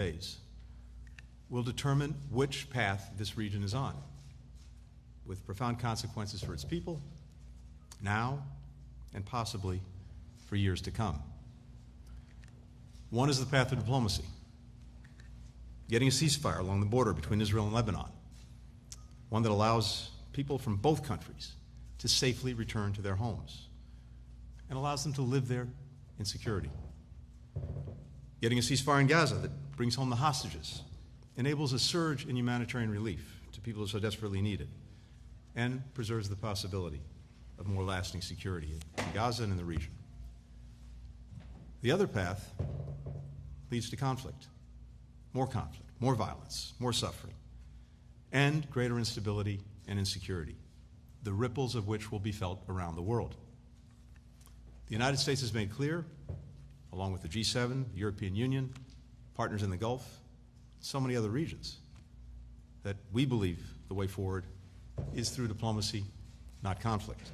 days will determine which path this region is on, with profound consequences for its people now and possibly for years to come. One is the path of diplomacy, getting a ceasefire along the border between Israel and Lebanon, one that allows people from both countries to safely return to their homes and allows them to live there in security. Getting a ceasefire in Gaza that brings home the hostages, enables a surge in humanitarian relief to people who so desperately need it, and preserves the possibility of more lasting security in Gaza and in the region. The other path leads to conflict, more violence, more suffering, and greater instability and insecurity, the ripples of which will be felt around the world. The United States has made clear, along with the G7, the European Union, partners in the Gulf, so many other regions, that we believe the way forward is through diplomacy, not conflict.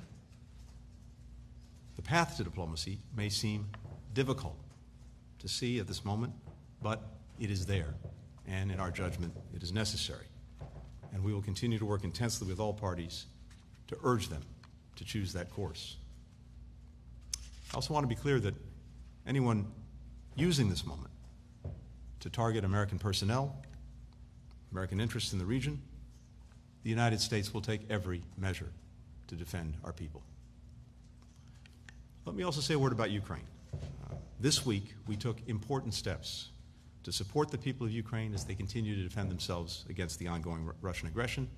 The path to diplomacy may seem difficult to see at this moment, but it is there, and in our judgment, it is necessary. And we will continue to work intensely with all parties to urge them to choose that course. I also want to be clear that anyone using this moment to target American personnel, American interests in the region, the United States will take every measure to defend our people. Let me also say a word about Ukraine. This week, we took important steps to support the people of Ukraine as they continue to defend themselves against the ongoing Russian aggression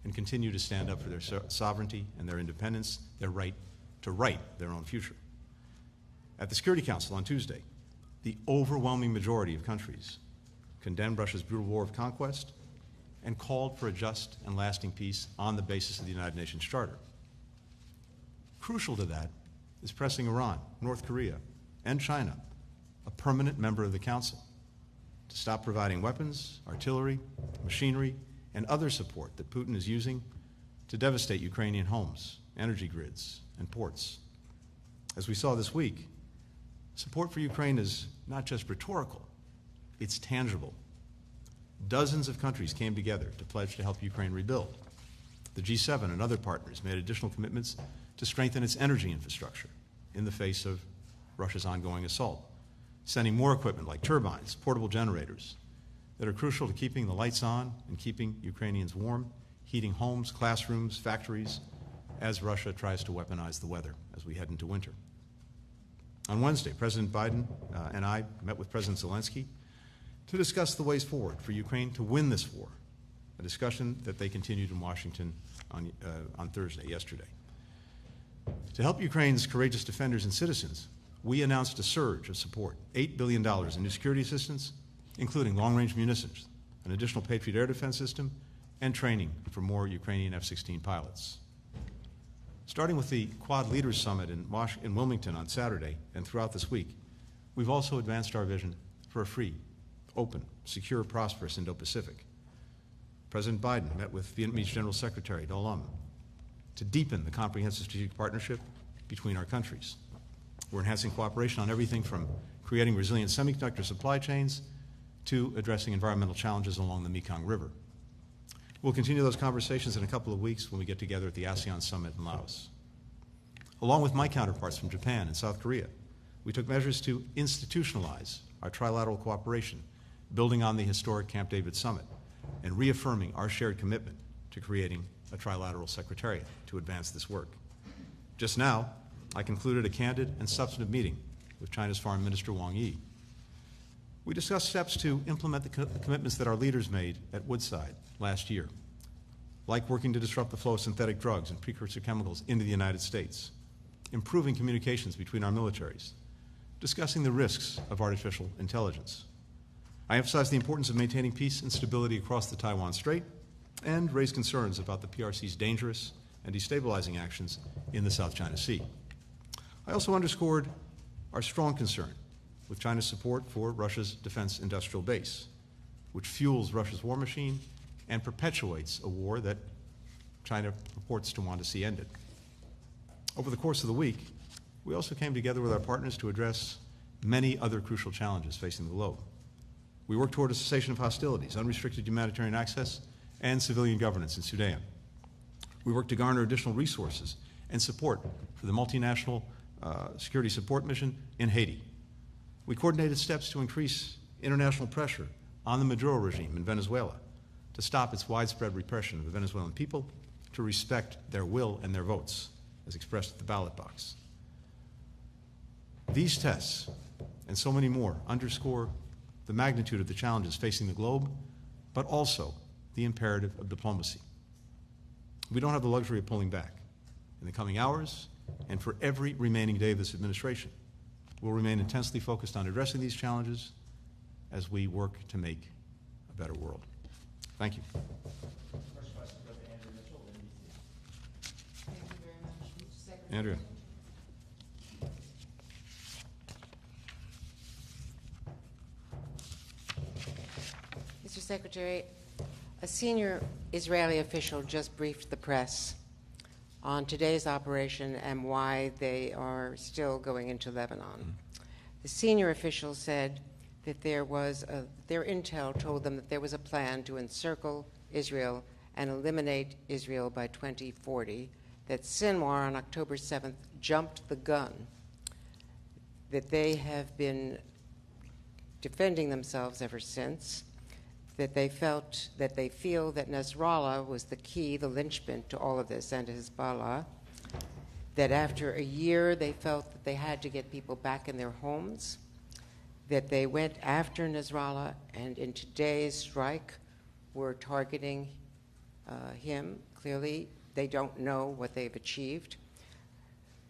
and continue to stand up for their sovereignty and their independence, their right to write their own future. At the Security Council on Tuesday, the overwhelming majority of countries condemned Russia's brutal war of conquest and called for a just and lasting peace on the basis of the United Nations Charter. Crucial to that is pressing Iran, North Korea, and China, a permanent member of the Council, to stop providing weapons, artillery, machinery, and other support that Putin is using to devastate Ukrainian homes, energy grids, and ports. As we saw this week, support for Ukraine is not just rhetorical, it's tangible. Dozens of countries came together to pledge to help Ukraine rebuild. The G7 and other partners made additional commitments to strengthen its energy infrastructure in the face of Russia's ongoing assault, sending more equipment like turbines, portable generators that are crucial to keeping the lights on and keeping Ukrainians warm, heating homes, classrooms, factories, as Russia tries to weaponize the weather as we head into winter. On Wednesday, President Biden and I met with President Zelensky to discuss the ways forward for Ukraine to win this war, a discussion that they continued in Washington on Thursday, yesterday. To help Ukraine's courageous defenders and citizens, we announced a surge of support, $8 billion in new security assistance, including long-range munitions, an additional Patriot air defense system, and training for more Ukrainian F-16 pilots. Starting with the Quad Leaders Summit in Wilmington on Saturday and throughout this week, we've also advanced our vision for a free, open, secure, prosperous Indo-Pacific. President Biden met with Vietnamese General Secretary Do Lam to deepen the comprehensive strategic partnership between our countries. We're enhancing cooperation on everything from creating resilient semiconductor supply chains to addressing environmental challenges along the Mekong River. We'll continue those conversations in a couple of weeks when we get together at the ASEAN Summit in Laos. Along with my counterparts from Japan and South Korea, we took measures to institutionalize our trilateral cooperation, building on the historic Camp David Summit and reaffirming our shared commitment to creating a trilateral secretariat to advance this work. Just now, I concluded a candid and substantive meeting with China's Foreign Minister Wang Yi. We discussed steps to implement the commitments that our leaders made at Woodside last year, like working to disrupt the flow of synthetic drugs and precursor chemicals into the United States, improving communications between our militaries, discussing the risks of artificial intelligence. I emphasized the importance of maintaining peace and stability across the Taiwan Strait and raised concerns about the PRC's dangerous and destabilizing actions in the South China Sea. I also underscored our strong concern with China's support for Russia's defense industrial base, which fuels Russia's war machine and perpetuates a war that China purports to want to see ended. Over the course of the week, we also came together with our partners to address many other crucial challenges facing the globe. We work toward a cessation of hostilities, unrestricted humanitarian access, and civilian governance in Sudan. We work to garner additional resources and support for the multinational security support mission in Haiti. We coordinated steps to increase international pressure on the Maduro regime in Venezuela to stop its widespread repression of the Venezuelan people, to respect their will and their votes, as expressed at the ballot box. These tests, and so many more, underscore the magnitude of the challenges facing the globe, but also the imperative of diplomacy. We don't have the luxury of pulling back. In the coming hours, and for every remaining day of this administration, we'll remain intensely focused on addressing these challenges as we work to make a better world. Thank you. First question goes to Andrew Mitchell, NBC. Thank you very much, Mr. Secretary. Andrea. Mr. Secretary, a senior Israeli official just briefed the press on today's operation and why they are still going into Lebanon. The senior official said that their intel told them that there was a plan to encircle Israel and eliminate Israel by 2040, that Sinwar on October 7th jumped the gun, that they have been defending themselves ever since, that they feel that Nasrallah was the key, the linchpin to all of this, and to Hezbollah, that after a year they felt that they had to get people back in their homes, that they went after Nasrallah, and in today's strike were targeting him. Clearly, they don't know what they've achieved.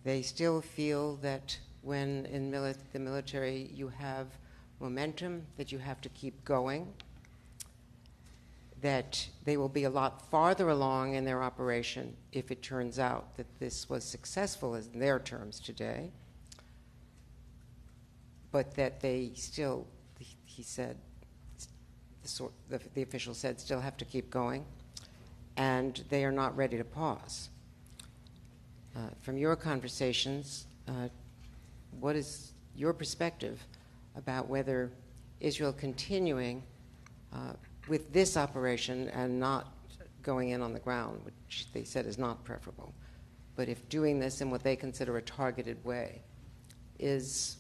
They still feel that when in the military you have momentum, that you have to keep going, that they will be a lot farther along in their operation if it turns out that this was successful in their terms today, but that they still, he said, the official said, still have to keep going, and they are not ready to pause. From your conversations, what is your perspective about whether Israel continuing with this operation and not going in on the ground, which they said is not preferable, but if doing this in what they consider a targeted way is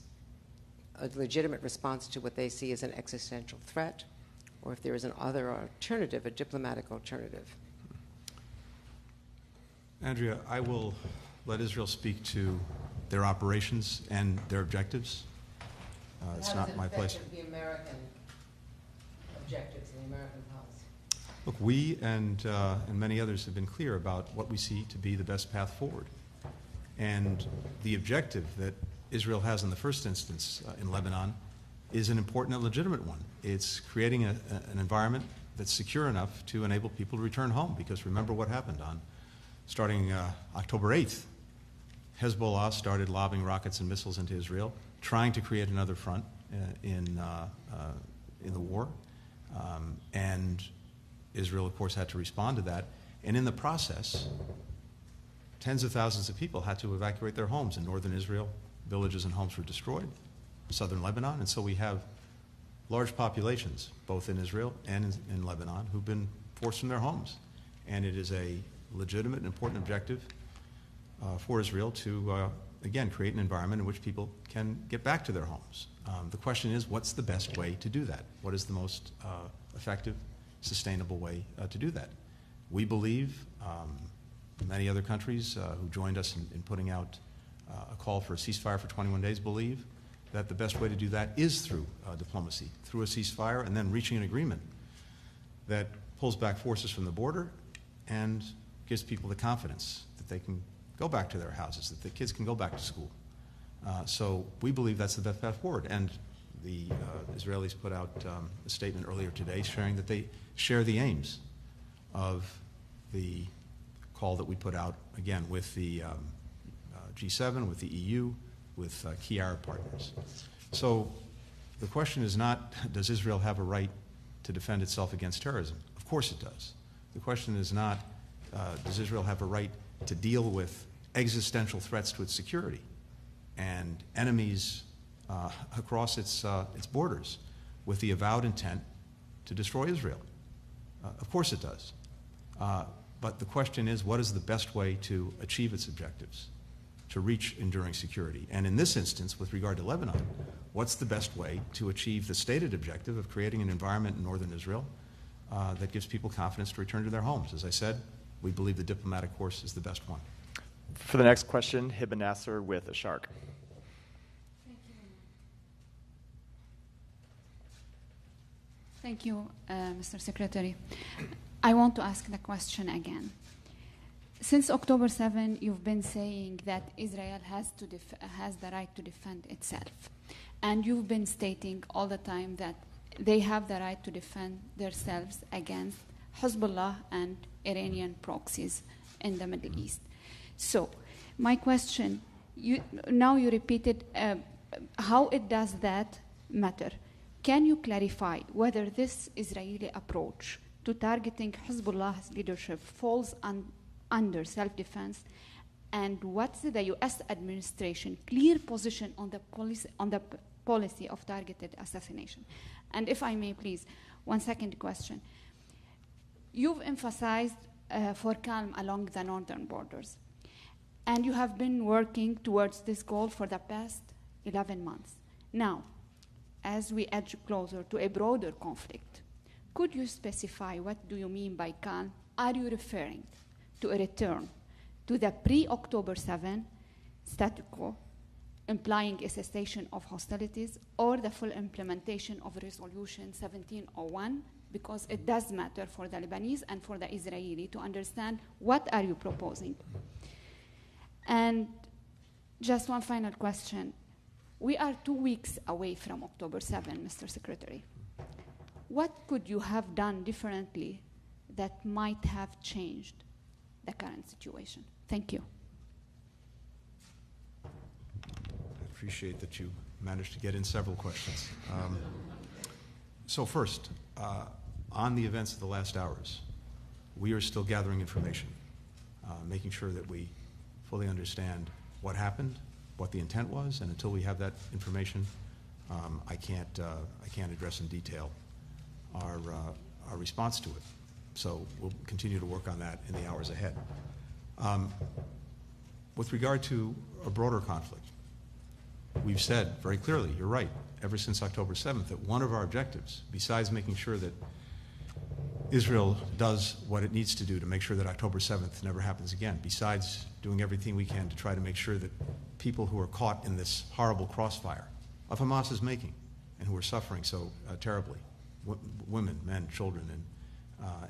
a legitimate response to what they see as an existential threat, or if there is an other alternative, a diplomatic alternative? Andrea, I will let Israel speak to their operations and their objectives. It's not my place. How does it affect the American objectives and the American policy? Look, we and many others have been clear about what we see to be the best path forward. And the objective that Israel has in the first instance in Lebanon is an important and legitimate one. It's creating an environment that's secure enough to enable people to return home, because remember what happened on starting October 8th. Hezbollah started lobbing rockets and missiles into Israel, trying to create another front in the war. And Israel, of course, had to respond to that. And in the process, tens of thousands of people had to evacuate their homes in northern Israel. Villages and homes were destroyed, southern Lebanon. And so we have large populations, both in Israel and in Lebanon, who've been forced from their homes. And it is a legitimate and important objective for Israel to, again, create an environment in which people can get back to their homes. The question is, what's the best way to do that? What is the most effective, sustainable way to do that? We believe, many other countries who joined us in putting out a call for a ceasefire for 21 days believe that the best way to do that is through diplomacy, through a ceasefire, and then reaching an agreement that pulls back forces from the border and gives people the confidence that they can go back to their houses, that the kids can go back to school. So we believe that's the best path forward. And the Israelis put out a statement earlier today sharing that they share the aims of the call that we put out, again, with the G7, with the EU, with key Arab partners. So the question is not, does Israel have a right to defend itself against terrorism? Of course it does. The question is not, does Israel have a right to deal with existential threats to its security and enemies across its borders? with the avowed intent to destroy Israel. Of course it does. But the question is, what is the best way to achieve its objectives, to reach enduring security? And in this instance, with regard to Lebanon, what's the best way to achieve the stated objective of creating an environment in northern Israel that gives people confidence to return to their homes? As I said, we believe the diplomatic course is the best one. For the next question, Hibba Nasser with a shark. Thank you, Mr. Secretary. I want to ask the question again. Since October 7, you've been saying that Israel has the right to defend itself. And you've been stating all the time that they have the right to defend themselves against Hezbollah and Iranian proxies in the Middle East. So, my question, now you repeated how it does that matter. Can you clarify whether this Israeli approach to targeting Hezbollah's leadership falls under self-defense, and what's the U.S. administration clear position on the policy of targeted assassination? And if I may, please, one second question. You've emphasized for calm along the northern borders, and you have been working towards this goal for the past 11 months. Now, as we edge closer to a broader conflict, could you specify what do you mean by calm? Are you referring to a return to the pre-October 7 status quo, implying a cessation of hostilities, or the full implementation of Resolution 1701? Because it does matter for the Lebanese and for the Israeli to understand what are you proposing. And just one final question. We are 2 weeks away from October 7, Mr. Secretary. What could you have done differently that might have changed the current situation? Thank you. I appreciate that you managed to get in several questions. So first, on the events of the last hours, we are still gathering information, making sure that we fully understand what happened, what the intent was, and until we have that information, I can't address in detail our response to it. So we'll continue to work on that in the hours ahead. With regard to a broader conflict, we've said very clearly, you're right, ever since October 7th, that one of our objectives, besides making sure that Israel does what it needs to do to make sure that October 7th never happens again, besides doing everything we can to try to make sure that people who are caught in this horrible crossfire of Hamas's making and who are suffering so terribly, women, men, children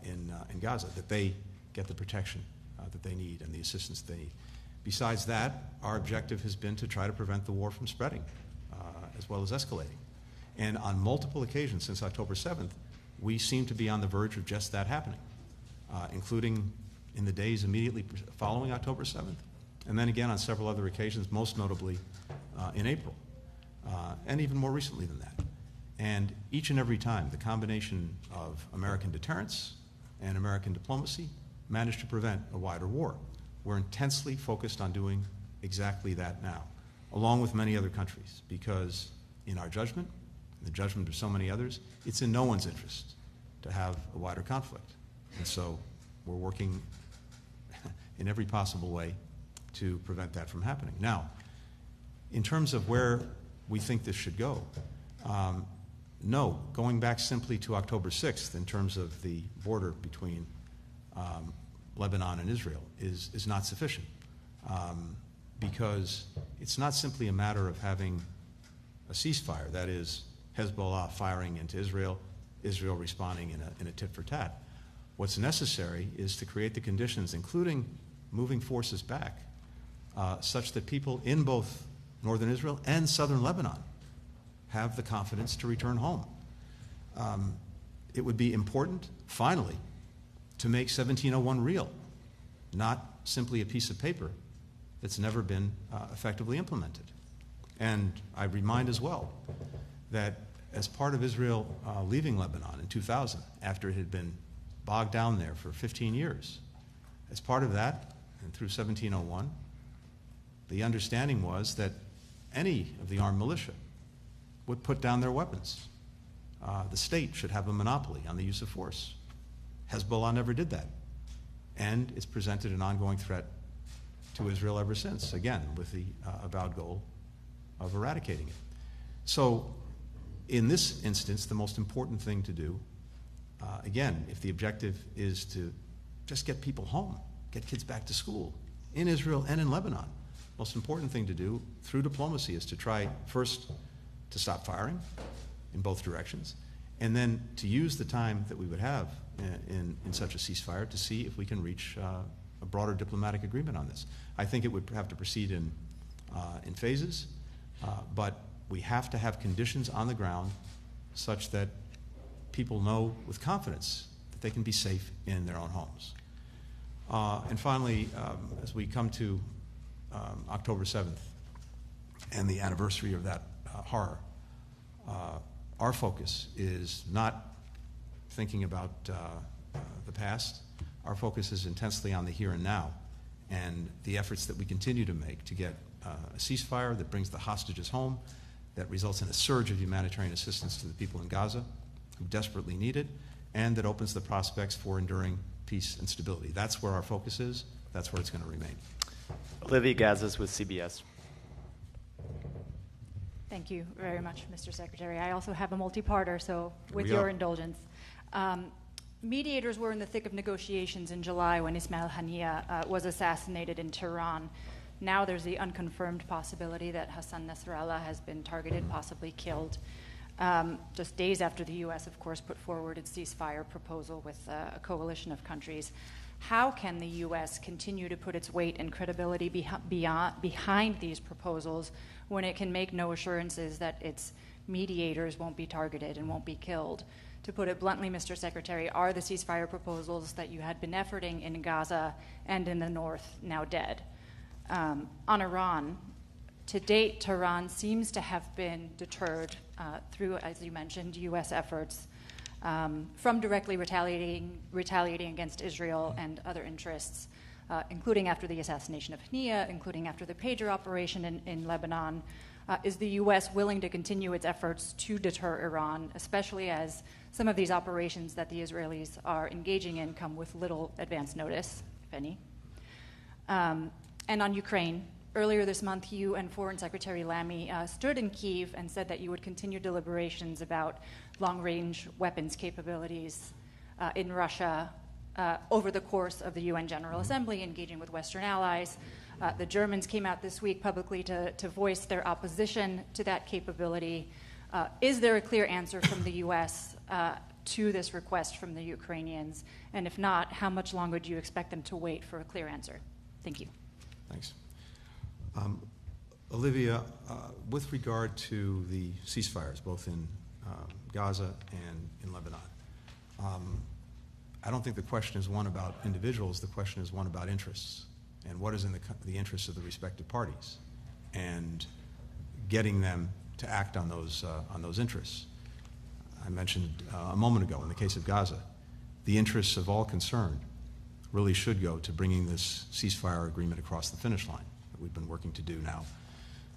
in Gaza, that they get the protection that they need and the assistance they need. Besides that, our objective has been to try to prevent the war from spreading as well as escalating. And on multiple occasions since October 7th, we seem to be on the verge of just that happening, including in the days immediately following October 7th, and then again on several other occasions, most notably in April, and even more recently than that. And each and every time, the combination of American deterrence and American diplomacy managed to prevent a wider war. We're intensely focused on doing exactly that now, along with many other countries, because in our judgment, in the judgment of so many others, it's in no one's interest to have a wider conflict. And so we're working in every possible way to prevent that from happening. Now, in terms of where we think this should go, no, going back simply to October 6th in terms of the border between Lebanon and Israel is not sufficient, because it's not simply a matter of having a ceasefire, that is, Hezbollah firing into Israel, Israel responding in a tit-for-tat. What's necessary is to create the conditions, including moving forces back, such that people in both northern Israel and southern Lebanon have the confidence to return home. It would be important, finally, to make 1701 real, not simply a piece of paper that's never been effectively implemented. And I remind as well that as part of Israel leaving Lebanon in 2000, after it had been bogged down there for 15 years, as part of that, and through 1701, the understanding was that any of the armed militia would put down their weapons the state should have a monopoly on the use of force. Hezbollah never did that. And it's presented an ongoing threat to Israel ever since, again, with the avowed goal of eradicating it. So in this instance, the most important thing to do, again, if the objective is to just get people home, get kids back to school in Israel and in Lebanon, most important thing to do through diplomacy is to try first to stop firing in both directions, and then to use the time that we would have in such a ceasefire to see if we can reach a broader diplomatic agreement on this. I think it would have to proceed in phases, but we have to have conditions on the ground such that people know with confidence that they can be safe in their own homes. And finally, as we come to October 7th and the anniversary of that horror, our focus is not thinking about the past. Our focus is intensely on the here and now and the efforts that we continue to make to get a ceasefire that brings the hostages home, that results in a surge of humanitarian assistance to the people in Gaza who desperately need it, and that opens the prospects for enduring peace and stability. That's where our focus is. That's where it's going to remain. Olivia Gazis with CBS. Thank you very much, Mr. Secretary. I also have a multi-parter, so with we your go. indulgence. Mediators were in the thick of negotiations in July when Ismail Haniyeh was assassinated in Tehran. Now there's the unconfirmed possibility that Hassan Nasrallah has been targeted, possibly killed. Just days after the U.S., of course, put forward its ceasefire proposal with a coalition of countries. How can the U.S. continue to put its weight and credibility behind these proposals when it can make no assurances that its mediators won't be targeted and won't be killed? To put it bluntly, Mr. Secretary, are the ceasefire proposals that you had been efforting in Gaza and in the north now dead? On Iran, to date, Tehran seems to have been deterred through, as you mentioned, U.S. efforts from directly retaliating against Israel and other interests, including after the assassination of Haniyeh, including after the pager operation in Lebanon. Is the U.S. willing to continue its efforts to deter Iran, especially as some of these operations that the Israelis are engaging in come with little advance notice, if any? And on Ukraine, earlier this month, you and Foreign Secretary Lamy stood in Kyiv and said that you would continue deliberations about long-range weapons capabilities in Russia over the course of the UN General Assembly, engaging with Western allies. The Germans came out this week publicly to voice their opposition to that capability. Is there a clear answer from the U.S. To this request from the Ukrainians? And if not, how much longer do you expect them to wait for a clear answer? Thank you. Thanks. Olivia, with regard to the ceasefires, both in Gaza and in Lebanon, I don't think the question is one about individuals. The question is one about interests and what is in the interests of the respective parties and getting them to act on those interests. I mentioned a moment ago, in the case of Gaza, the interests of all concerned really should go to bringing this ceasefire agreement across the finish line that we've been working to do now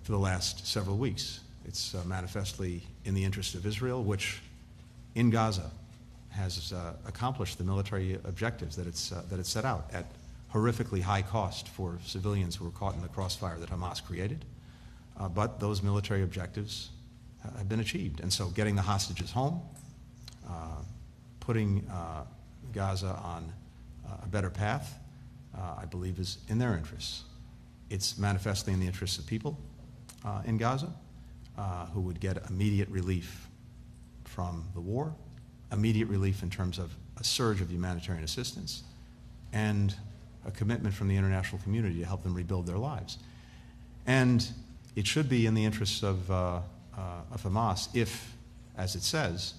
for the last several weeks. It's manifestly in the interest of Israel, which in Gaza has accomplished the military objectives that it's set out at horrifically high cost for civilians who were caught in the crossfire that Hamas created. But those military objectives have been achieved. And so getting the hostages home, putting Gaza on a better path, I believe is in their interests. It's manifestly in the interests of people in Gaza who would get immediate relief from the war, immediate relief in terms of a surge of humanitarian assistance, and a commitment from the international community to help them rebuild their lives. And it should be in the interests of Hamas if, as it says,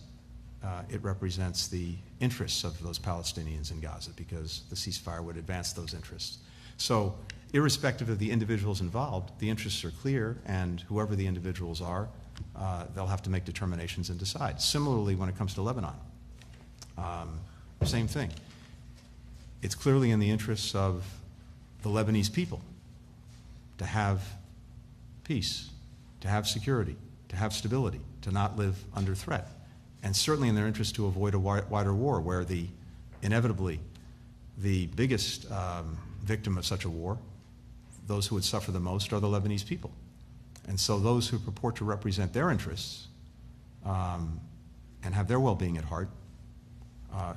it represents the interests of those Palestinians in Gaza, because the ceasefire would advance those interests. So irrespective of the individuals involved, the interests are clear, and whoever the individuals are, they'll have to make determinations and decide. Similarly, when it comes to Lebanon, same thing. It's clearly in the interests of the Lebanese people to have peace, to have security, to have stability, to not live under threat. and certainly in their interest to avoid a wider war where inevitably the biggest victim of such a war, those who would suffer the most, are the Lebanese people. And so those who purport to represent their interests and have their well-being at heart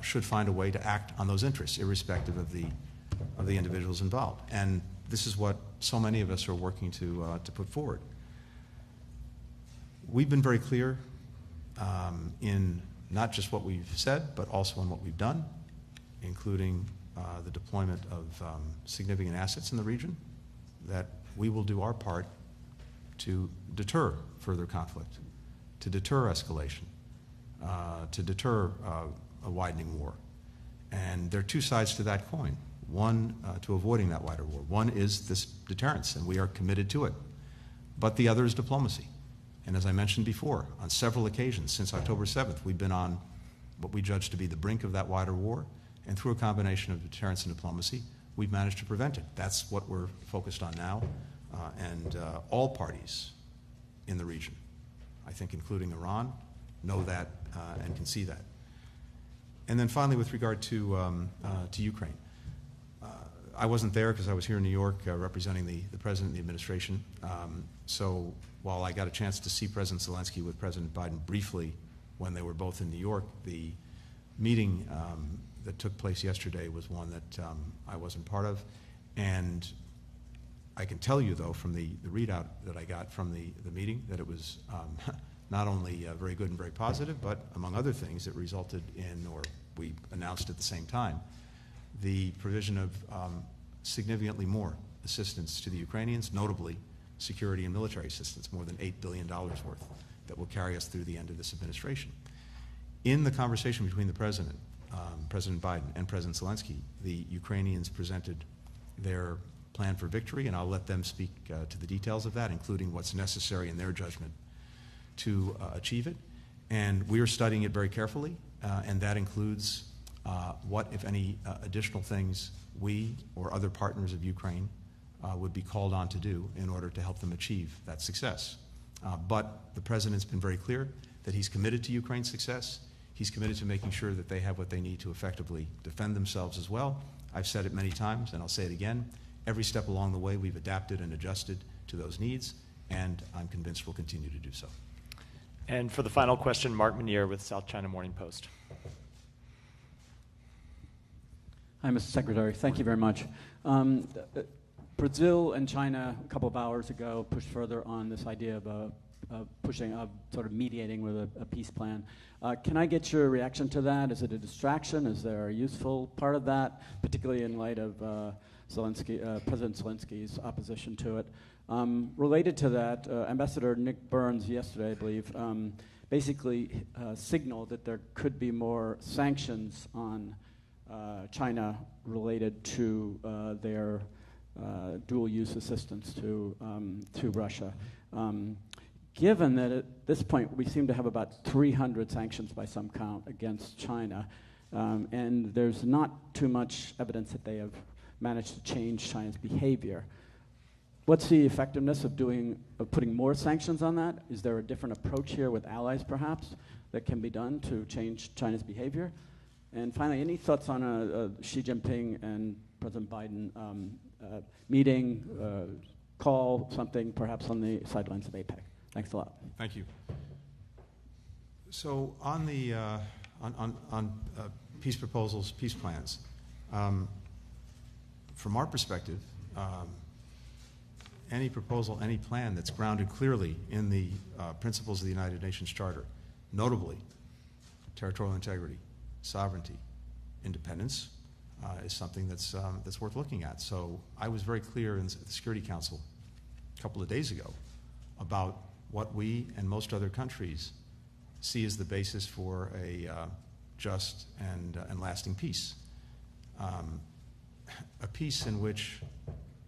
should find a way to act on those interests, irrespective of the individuals involved. And this is what so many of us are working to put forward. We've been very clear in not just what we've said, but also in what we've done, including the deployment of significant assets in the region, that we will do our part to deter further conflict, to deter escalation, to deter a widening war. And there are two sides to that coin. One, to avoiding that wider war. One is this deterrence, and we are committed to it. But the other is diplomacy. And as I mentioned before, on several occasions since October 7th, we've been on what we judge to be the brink of that wider war, and through a combination of deterrence and diplomacy, we've managed to prevent it. That's what we're focused on now, and all parties in the region, I think including Iran, know that and can see that. And then finally, with regard to Ukraine, I wasn't there because I was here in New York representing the President and the administration. So while I got a chance to see President Zelensky with President Biden briefly when they were both in New York, the meeting that took place yesterday was one that I wasn't part of. And I can tell you, though, from the readout that I got from the meeting, that it was not only very good and very positive, but among other things, it resulted in, or we announced at the same time, the provision of significantly more assistance to the Ukrainians, notably security and military assistance, more than $8 billion worth, that will carry us through the end of this administration. In the conversation between the President, President Biden, and President Zelensky, the Ukrainians presented their plan for victory, and I'll let them speak to the details of that, including what's necessary in their judgment to achieve it. And we are studying it very carefully, and that includes what, if any, additional things we or other partners of Ukraine would be called on to do in order to help them achieve that success. But the President's been very clear that he's committed to Ukraine's success. He's committed to making sure that they have what they need to effectively defend themselves as well. I've said it many times, and I'll say it again. Every step along the way, we've adapted and adjusted to those needs, and I'm convinced we'll continue to do so. And for the final question, Mark Manier with South China Morning Post. Hi, Mr. Secretary. Thank you very much. Brazil and China, a couple of hours ago, pushed further on this idea of sort of mediating with a peace plan. Can I get your reaction to that? Is it a distraction? Is there a useful part of that, particularly in light of President Zelensky's opposition to it? Related to that, Ambassador Nick Burns yesterday, I believe, basically signaled that there could be more sanctions on China related to their dual-use assistance to Russia. Given that at this point we seem to have about 300 sanctions by some count against China, and there's not too much evidence that they have managed to change China's behavior, what's the effectiveness of putting more sanctions on that? Is there a different approach here with allies, perhaps, that can be done to change China's behavior? And finally, any thoughts on a Xi Jinping and President Biden meeting, call, something perhaps on the sidelines of APEC? Thanks a lot. Thank you. So on the peace proposals, peace plans, from our perspective, any proposal, any plan that's grounded clearly in the principles of the United Nations Charter, notably territorial integrity, sovereignty, independence, is something that's worth looking at. So I was very clear in the Security Council a couple of days ago about what we and most other countries see as the basis for a just and lasting peace. A peace in which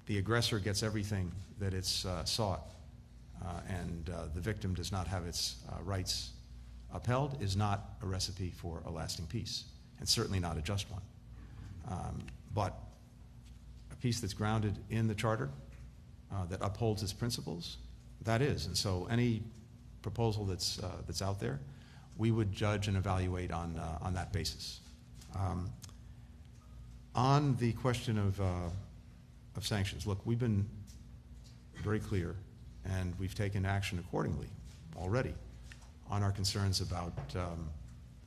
the aggressor gets everything that it's sought and the victim does not have its rights upheld is not a recipe for a lasting peace, and certainly not a just one. But a peace that's grounded in the Charter, that upholds its principles, that is. And so any proposal that's out there we would judge and evaluate on that basis. On the question of sanctions, look, we've been very clear, and we've taken action accordingly already on our concerns about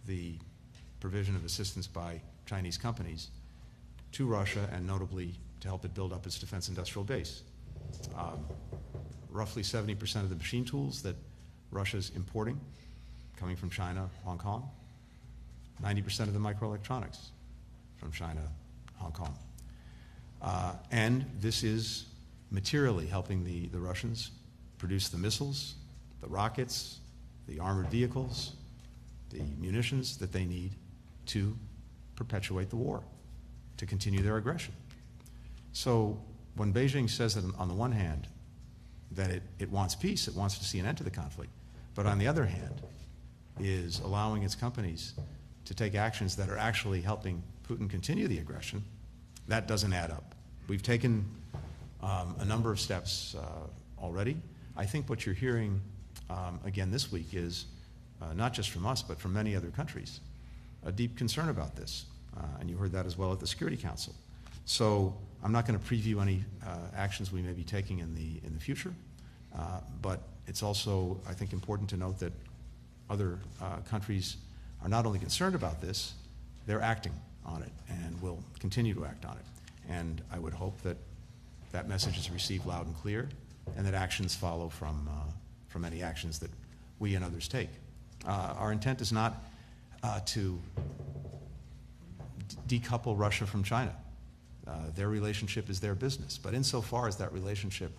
the provision of assistance by Chinese companies to Russia, and notably to help it build up its defense industrial base. Roughly 70% of the machine tools that Russia's importing coming from China, Hong Kong, 90% of the microelectronics from China, Hong Kong. And this is materially helping the Russians produce the missiles, the rockets, the armored vehicles, the munitions that they need to perpetuate the war, to continue their aggression. So when Beijing says that on the one hand that it wants peace, it wants to see an end to the conflict, but on the other hand is allowing its companies to take actions that are actually helping Putin continue the aggression, that doesn't add up. We've taken a number of steps already. I think what you're hearing again this week is not just from us, but from many other countries, a deep concern about this. And you heard that as well at the Security Council. So I'm not going to preview any actions we may be taking in the future, but it's also, I think, important to note that other countries are not only concerned about this, they're acting on it and will continue to act on it. And I would hope that that message is received loud and clear, and that actions follow from any actions that we and others take. Our intent is not to decouple Russia from China. Their relationship is their business. But insofar as that relationship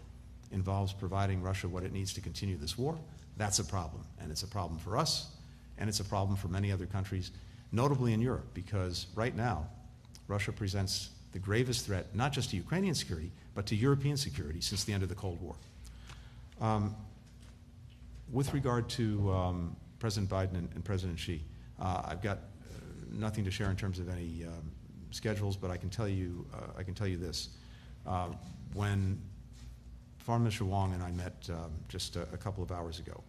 involves providing Russia what it needs to continue this war, that's a problem. And it's a problem for us, and it's a problem for many other countries, notably in Europe, because right now, Russia presents the gravest threat, not just to Ukrainian security, but to European security since the end of the Cold War. With regard to President Biden and President Xi, I've got nothing to share in terms of any schedules, but I can tell you this: when Foreign Minister Wang and I met just a couple of hours ago,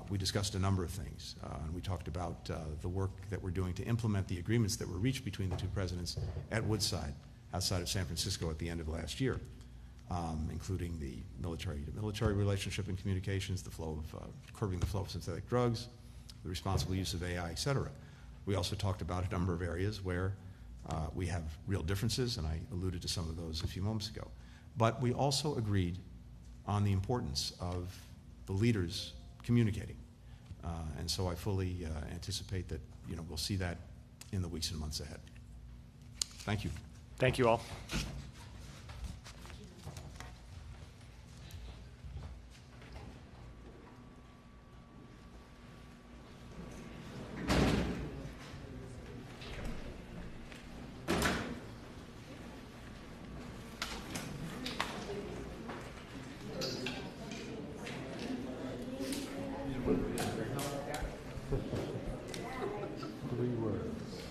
we discussed a number of things, and we talked about the work that we're doing to implement the agreements that were reached between the two presidents at Woodside, outside of San Francisco, at the end of last year, including the military-to-military relationship and communications, the flow of curbing the flow of synthetic drugs, the responsible use of AI, et cetera. We also talked about a number of areas where we have real differences, and I alluded to some of those a few moments ago. But we also agreed on the importance of the leaders communicating. And so I fully anticipate that we'll see that in the weeks and months ahead. Thank you. Thank you all.